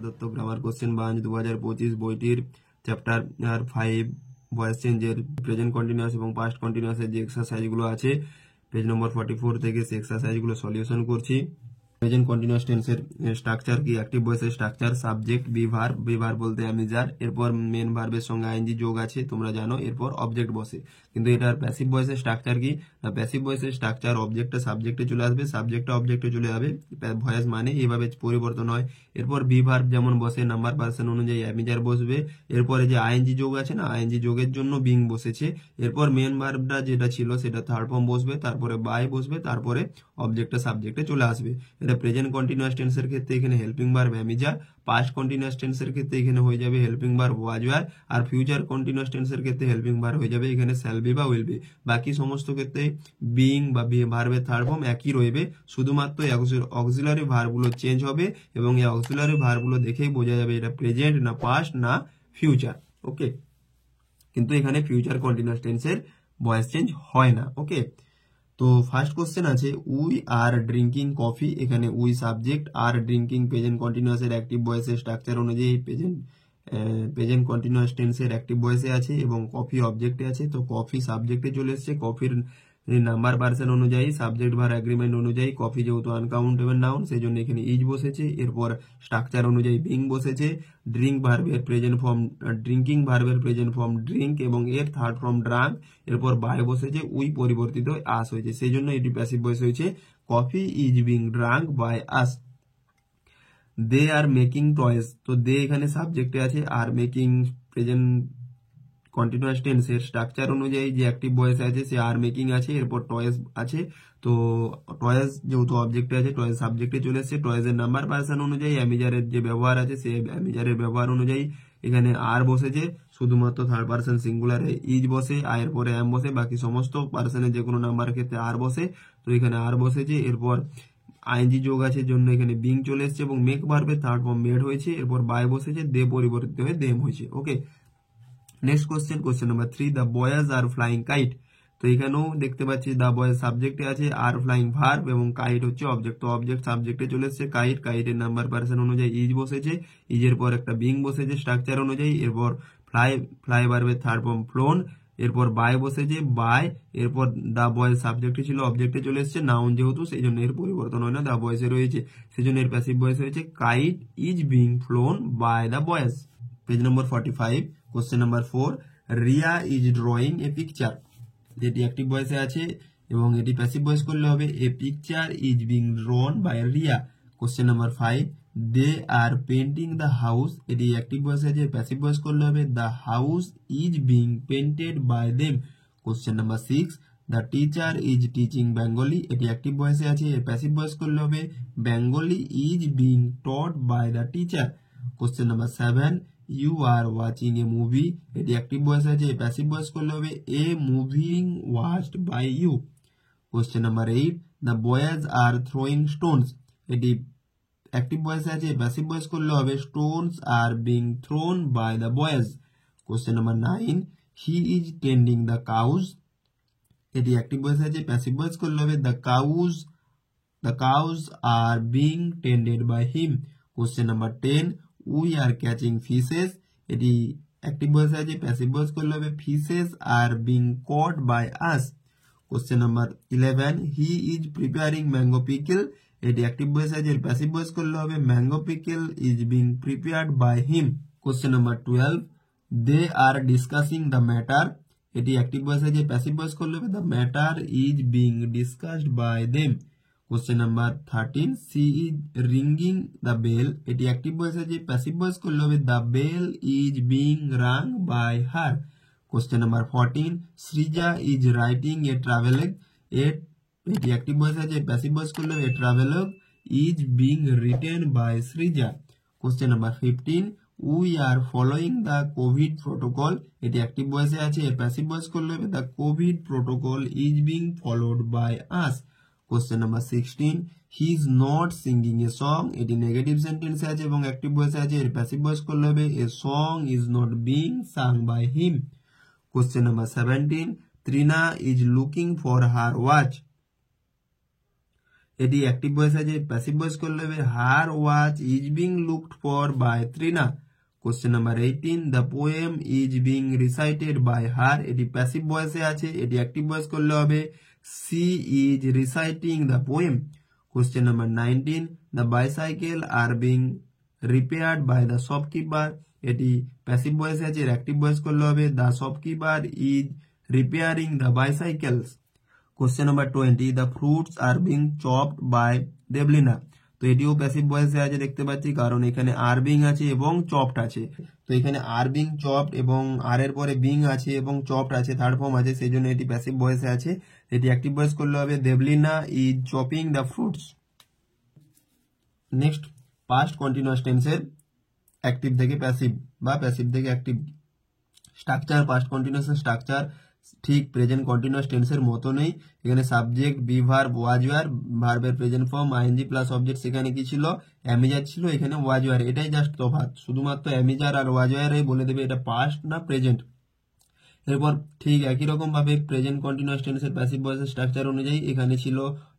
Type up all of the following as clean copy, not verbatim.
Dutta grammar question bunch 2025 বইটির chapter 5 voice চেঞ্জের present continuous এবং পাস্ট কন্টিনিউয়াসের যে এক্সারসাইজগুলো আছে পেজ নম্বর 44 থেকে সেই এক্সারসাইজগুলো সলিউশন করছি। প্রেজেন্ট কন্টিনিউয়াস টেন্সের স্ট্রাকচার কি? অ্যাক্টিভ ভয়েসের স্ট্রাকচার সাবজেক্ট বি ভার্ব বলতে আমি যার, এরপর মেন ভার্বের সঙ্গে আইএনজি যোগ আছে তোমরা জানো, এরপর অবজেক্ট বসে। কিন্তু এটার প্যাসিভ ভয়েসের স্ট্রাকচার কি? না, প্যাসিভ ভয়েসের স্ট্রাকচার অবজেক্টটা সাবজেক্টে চলে আসবে, সাবজেক্টটা অবজেক্টে চলে যাবে, ভয়েস মানে এইভাবে পরিবর্তন হয়। এরপর বি ভার্ব যেমন বসে নাম্বার পার্সন অনুযায়ী অ্যামিজার বসবে, এরপরে যে আইএনজি যোগ আছে না, আইএনজি যোগের জন্য বিং বসেছে, এরপর মেন ভার্বটা যেটা ছিল সেটা থার্ড ফর্ম বসবে, তারপরে বাই বসবে, তারপরে অবজেক্টটা সাবজেক্টে চলে আসবে। এটা প্রেজেন্ট কন্টিনিউয়াস টেন্সের ক্ষেত্রে এখানে helping verb am is are, past continuous টেন্সের ক্ষেত্রে এখানে হয়ে যাবে হেল্পিং ভার্ব ওয়াজ ওয়ার, আর ফিউচার কন্টিনিউয়াস টেন্সের ক্ষেত্রে হেল্পিং ভার্ব হয়ে যাবে এখানে শ্যাল বি বা উইল বি। বাকি সমস্ত ক্ষেত্রে বিং বা ভার্বের থার্ড ফর্ম একই রইবে, শুধুমাত্র অক্সিলারি ভার্বগুলো চেঞ্জ হবে এবং এই অক্সিলারি ভার্বগুলো দেখেই বোঝা যাবে এটা প্রেজেন্ট না পাস্ট না ফিউচার। ওকে, কিন্তু এখানে ফিউচার কন্টিনিউয়াস টেন্সের ভয়েস চেঞ্জ হয় না। ওকে, তো ফার্স্ট কোশ্চেন আছে উই আর ড্রিঙ্কিং কফি, এখানে we subject are drinking present কন্টিনিউয়াসের অ্যাক্টিভ ভয়েসের স্ট্রাকচার অনুযায়ী প্রেজেন্ট কন্টিনিউয়াস টেন্সের অ্যাক্টিভ ভয়েসে আছে এবং কফি অবজেক্টে আছে। তো কফি সাবজেক্টে চলে এসছে, কফির নাম্বার পার্সন অনুযায়ী সাবজেক্ট ভার অ্যাগ্রিমেন্ট অনুযায়ী কফি যেহেতু আনকাউন্টেবল নাউন সেই জন্য এখানে ইজ বসেছে, এরপর স্ট্রাকচার অনুযায়ী বিং বসেছে, ড্রিঙ্ক ভার্বের প্রেজেন্ট ফর্ম ড্রিঙ্কিং ভার্বের প্রেজেন্ট ফর্ম ড্রিঙ্ক এবং এর থার্ড ফর্ম ড্রাঙ্ক, এরপর বাই বসেছে, উই পরিবর্তিত আস হয়েছে, সেই জন্য এটি প্যাসিভ ভয়েস হয়েছে coffee is being drunk by us. They are making toys, তো দে এখানে সাবজেক্টে আছে, আর মেকিং প্রেজেন্ট কন্টিনিউয়াস টেন্সের স্ট্রাকচার অনুযায়ী যে অ্যাক্টিভ ভয়েস আছে সে আর মেকিং আছে, এরপর টয়েস আছে। তো টয়েস যেহেতু অবজেক্টে আছে টয়েস সাবজেক্টে চলে এসছে, টয়েসের নাম্বার পার্সন অনুযায়ী অ্যামিজারের যে ব্যবহার আছে সে অ্যামিজারের ব্যবহার অনুযায়ী এখানে আর বসেছে, শুধুমাত্র থার্ড পার্সন সিঙ্গুলারে ইজ বসে, আয়ের পরে এম বসে, বাকি সমস্ত পার্সনের যে কোনো নাম্বারের ক্ষেত্রে আর বসে, তো এখানে আর বসেছে, এরপর আইএনজি যোগ আছে জন্য এখানে বিং চলে এসছে এবং মেক ভার্বের থার্ড ফর্ম মেড হয়েছে, এরপর বাই বসেছে, দে পরিবর্তিত হয়ে দেম হয়েছে। Okay, next question, question number 3, the boys are flying kite. তো এখানেও দেখতে পাচ্ছি দ্য বয়েজ সাবজেক্টে আছে, আর ফ্লাইং ভার্ব এবং কাইট হচ্ছে অবজেক্ট। তো অবজেক্ট সাবজেক্টে চলে এসছে, কাইটের নাম্বার পার্সন অনুযায়ী ইজ বসেছে, ইজের পর একটা বিং বসেছে স্ট্রাকচার অনুযায়ী, এরপর ফ্লাই ভার্বের থার্ড ফর্ম ফ্লোন, এরপর বাই বসেছে বাই, এরপর দ্য বয়েজ সাবজেক্টে ছিল অবজেক্টে চলে এসছে, নাউন যেহেতু সেই জন্য এর পরিবর্তন হয় না, দ্য বয়েজে রয়েছে, সেই জন্য এর প্যাসিভ ভয়েস হয়েছে kite is being flown by the boys. Page number 45, question number 4, Riya is drawing a picture, যেটি অ্যাক্টিভ ভয়েসে আছে এবং এটি প্যাসিভ ভয়েস করলে হবে a picture is being drawn by Riya. Question number 5, they are painting the house, এটি active ভয়েসে আছে, প্যাসিভ ভয়েস করলে হবে the house is being painted by them. Question number 6, the teacher is teaching Bengali, এটি active ভয়েসে আছে, passive voice করলে হবে Bengali is being taught by the teacher. Question number 7, you are watching a movie, এটি active voice আছে, passive voice করলে হবে a moving watched by you. Question number 8, the boys are throwing stones, এটি active voice আছে, passive voice করলে হবে stones are being thrown by the boys. Question number 9, he is tending the cows, এটি active voice আছে, passive voice করলে হবে the cows are being tended by him. Question number 10, we are catching fishes, এটি active voice আছে, passive voice করলে হবে fishes are being caught by us. Question number 11, he is preparing mango pickle, এটি active voice আছে, passive voice করলে হবে mango pickle is being prepared by him. Question number 12, they are discussing the matter, এটি active voice আছে, passive voice করলে হবে the matter is being discussed by them. Question number 13, she is ringing the bell, এটি active voice আছে, passive voice করলে হবে the bell is being rung by her. Question number 14, Srija is writing a travelogue, এটি active voice আছে, passive voice করলে a travelogue is being written by Srija. Question number 15, we are following the Covid protocol, এটি active ভয়েসে আছে, passive voice করলে হবে the Covid protocol is being followed by us. Question number 16, he is not singing a song, এটি negative সেন্টেন্সে আছে এবং active ভয়েসে আছে, এর প্যাসিভ ভয়েস করলে হবে a song is not being sung by him. Question number 17, Trina is looking for her watch, এটি অ্যাক্টিভ ভয়েস আছে। প্যাসিভ ভয়েস করলে হবে her watch is being looked for by Trina. Question number 18, the poem is being recited by her, এটি passive ভয়েসে আছে। এটি active voice করলে হবে she is reciting the poem. Question number 19, the bicycle are being repaired by the shopkeeper, এটি passive ভয়েসে আছে। এর অ্যাক্টিভ ভয়েস করলে হবে the shopkeeper is repairing the bicycles. Question number 20, the fruits are being chopped by Deblina, তো এটিও passive ভয়েসে আছে দেখতে পাচ্ছি, কারণ এখানে আর বিং আছে এবং চপড আছে। তো এখানে আর বিং চপড এবং আর এর পরে বিং আছে এবং চপড আছে, থার্ড ফর্ম আছে, সেই জন্য এটি প্যাসিভ ভয়েসে আছে। এটি অ্যাক্টিভ ভয়েস করলে হবে Debalina is chopping the fruits. Next, past continuous টেন্সের অ্যাক্টিভ থেকে প্যাসিভ বা প্যাসিভ থেকে অ্যাক্টিভ স্ট্রাকচার। পাস্ট কন্টিনিউয়াসের স্ট্রাকচার ঠিক প্রেজেন্ট কন্টিনিউয়াস টেন্সের মতো নেই। এখানে subject, be verb, was were, ভার্বের present form, I N G plus object, সেখানে কি ছিল অ্যামিজার ছিল, এখানে ওয়াজ ওয়ার, এটাই জাস্ট তফাৎ। শুধুমাত্র অ্যামিজার আর ওয়াজ ওয়ারই বলে দেবে এটা পাস্ট না প্রেজেন্ট। এরপর ঠিক একই রকম ভাবে প্রেজেন্ট কন্টিনিউয়াস টেন্সের প্যাসিভ ভয়েসের স্ট্রাকচার অনুযায়ী এখানে ছিল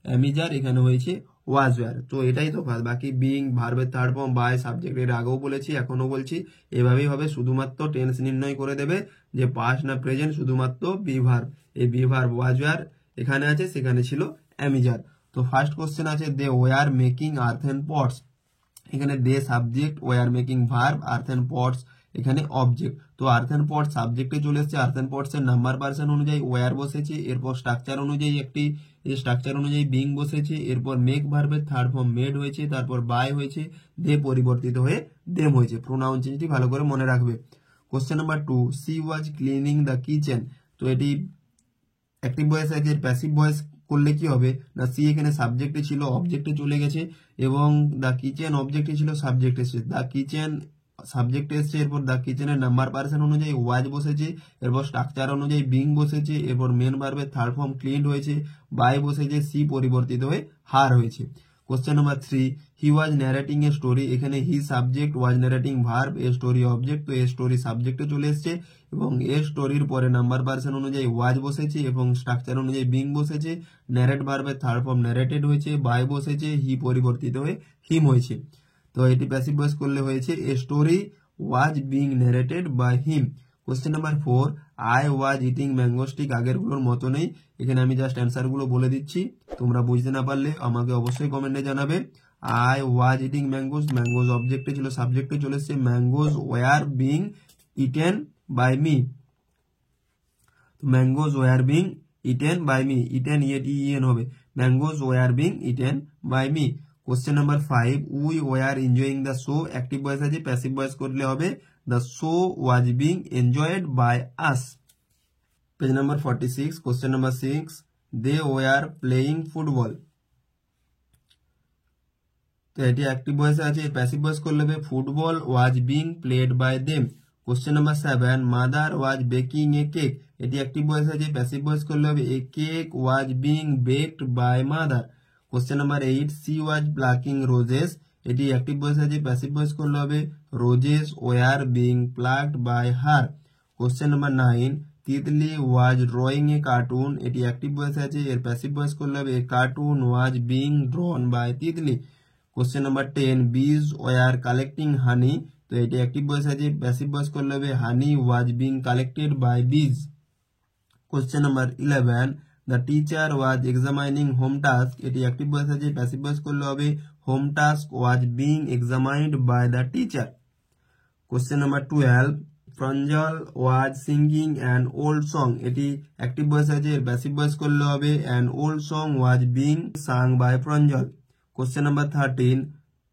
অ্যামিজার, এখানে হয়েছে ওয়াজ ওয়ার। তো এটাই তফাৎ। বাকি বিং, ভার্বের থার্ড ফর্ম, বাই, সাবজেক্টের আগেও বলেছি এখনো বলছি, এভাবেই হবে। শুধুমাত্র টেন্স নির্ণয় করে দেবে যে পাস্ট না প্রেজেন্ট, শুধুমাত্র বি ভার্ব। এই বি ভার্ব ওয়াজ ওয়ার এখানে আছে, সেখানে ছিল অ্যামিজার। তো ফার্স্ট কোশ্চেন আছে they were making earthen pots, এখানে they subject, were making verb, earthen pots এখানে অবজেক্ট। তো আর্থেন পটস সাবজেক্টে চলে এসেছে, আর্থেন পটস এর নাম্বার পার্সন অনুযায়ী ওয়ার বসেছে, এরপর স্ট্রাকচার অনুযায়ী স্ট্রাকচার অনুযায়ী বিং বসেছে, এরপর মেক ভার্বের থার্ড ফর্ম মেড হয়েছে, তারপর বাই হয়েছে, দে পরিবর্তিত হয়ে দেম হয়েছে। প্রোনাউন চেঞ্জটি ভালো করে মনে রাখবে। Question number 2, C was cleaning the kitchen, তো এটি অ্যাক্টিভ ভয়েস আছে। প্যাসিভ ভয়েস করলে কি হবে না, সি এখানে সাবজেক্টে ছিল, অবজেক্টে চলে গেছে, এবং দ্য কিচেন অবজেক্টে ছিল, সাবজেক্ট এসেছে, দ্য কিচেন সাবজেক্ট এসছে, এরপর দ্য কিচেনের নাম্বার পার্সন অনুযায়ী ওয়াজ বসেছে, এরপর স্ট্রাকচার অনুযায়ী বিং বসেছে, এরপর মেন ভার্বের থার্ড ফর্ম ক্লিনড হয়েছে, বাই বসেছে, সি পরিবর্তিত হয়ে হার হয়েছে। Question number 3, he was narrating a story, এখানে he subject, was narrating verb, a story object, তো এ স্টোরি সাবজেক্টে চলে এসছে, এবং এ স্টোরির পরে নাম্বার পার্সন অনুযায়ী ওয়াজ বসেছে এবং স্ট্রাকচার অনুযায়ী বিং বসেছে, ন্যারেট ভার্বের থার্ড ফর্ম ন্যারেটেড হয়েছে, বাই বসেছে, হি পরিবর্তিত হয়ে হিম হয়েছে। তো এটি প্যাসিভ ভয়েস করলে হয়েছে a story was being narrated by him. Question number 4, I was eating mango stick, আগেরগুলোর মতো নেই, এখানে আমি জাস্ট অ্যান্সারগুলো বলে দিচ্ছি, তোমরা বুঝতে না পারলে আমাকে অবশ্যই কমেন্টে জানাবে। I was eating mangoes, mangoes অবজেক্টে ছিল, সাবজেক্টে চলে এসছে, mangoes were being eaten by me, mangoes were being eaten by me, eaten ইএন হবে, mangoes were being eaten by me. Question number 5, we were enjoying the show, active voice আছে, passive voice করলে হবে the show was being enjoyed by us. Page number 46, question number 6, they were playing football, তো এটি active ভয়েসে আছে, passive voice করলে হবে football was being played by them. Question number 7, mother was baking a cake, এটি active voice আছে, passive voice করলে হবে a cake was being baked by mother. Question number 8, she was plucking roses, এটি active voice আছে, passive voice করলে হবে roses were being plucked by her. Question number 9, Titli was drawing a cartoon, এটি active voice আছে, এর passive voice করলে হবে a cartoon was being drawn by Titli. Question number 10, bees were collecting honey, তো এটি অ্যাক্টিভ ভয়েস আছে, প্যাসিভ ভয়েস করলে হবে honey was being collected by bees. Question number 11, the teacher was examining home task, এটি active voice আছে, passive voice করলে হবে home task was being examined by the teacher. Question number 12, Pranjal was singing an old song, এটি active voice আছে, passive voice করলে হবে an old song was being sung by Pranjal. Question number 13,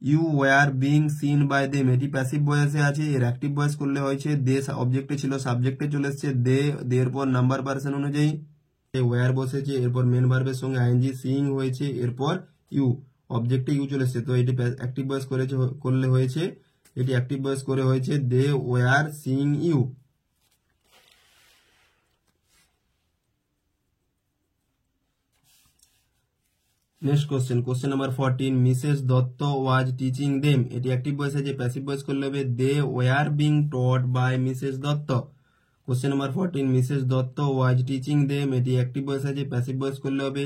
you were being seen by them, এটি passive ভয়েসে আছে, এর active voice করলে হয়েছে দে অবজেক্টে ছিল, সাবজেক্টে চলে এসছে, দের পর নাম্বার পার্সন অনুযায়ী ওয়ার বসেছে, এরপর মেন ভার্বের সঙ্গে আইএনজি সিং হয়েছে, এরপর ইউ অবজেক্টে ইউ চলে এসছে, তো এটি অ্যাক্টিভ ভয়েস করলে হয়েছে, এটি অ্যাক্টিভ ভয়েস করে হয়েছে they were sing you. Next question, question number 14, Mrs Dutta was teaching them, এটি অ্যাক্টিভ ভয়েস আছে, প্যাসিভ ভয়েস করলে হবে they were being taught by Mrs Dutta. Question number 14 Mrs Dutta was teaching them, এটি অ্যাক্টিভ ভয়েস আছে, passive voice করলে হবে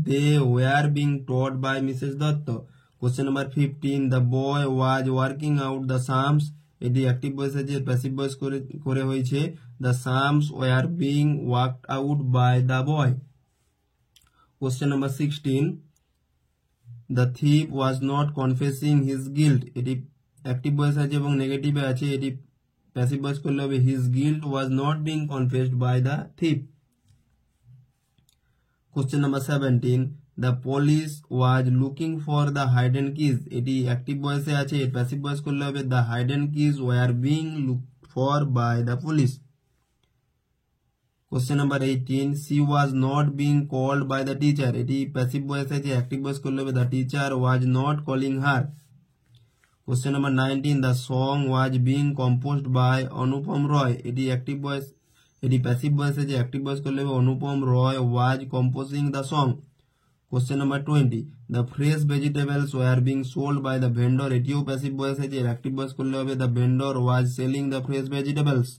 they were being taught by Mrs Dutta. Question number 15 the boy was working out the sums, এটি active voice আছে, passive voice করে হয়েছে the sums were being worked out by the boy. Question number 16 the thief was not confessing his guilt, এটি active voice আছে এবং নেগেটিভে আছে, এটি প্যাসিভ ভয়েস করলে হবে his guilt was not being confessed by the thief. Question number 17 the police was looking for the hidden keys, এটি active ভয়েসে আছে, প্যাসিভ ভয়েস করলে হবে the hidden keys were being looked for by the police. Question number 18 she was not being called by the teacher, এটি passive voice আছে, active voice করলে হবে the teacher was not calling her. Question number 19 the song was being composed by Anupam Roy, এটি active voice, এটি passive voice আছে, active voice করলে হবে Anupam Roy was composing the song. Question number 20 the fresh vegetables were being sold by the vendor, এটিও passive voice আছে, active voice করলে হবে the vendor was selling the fresh vegetables.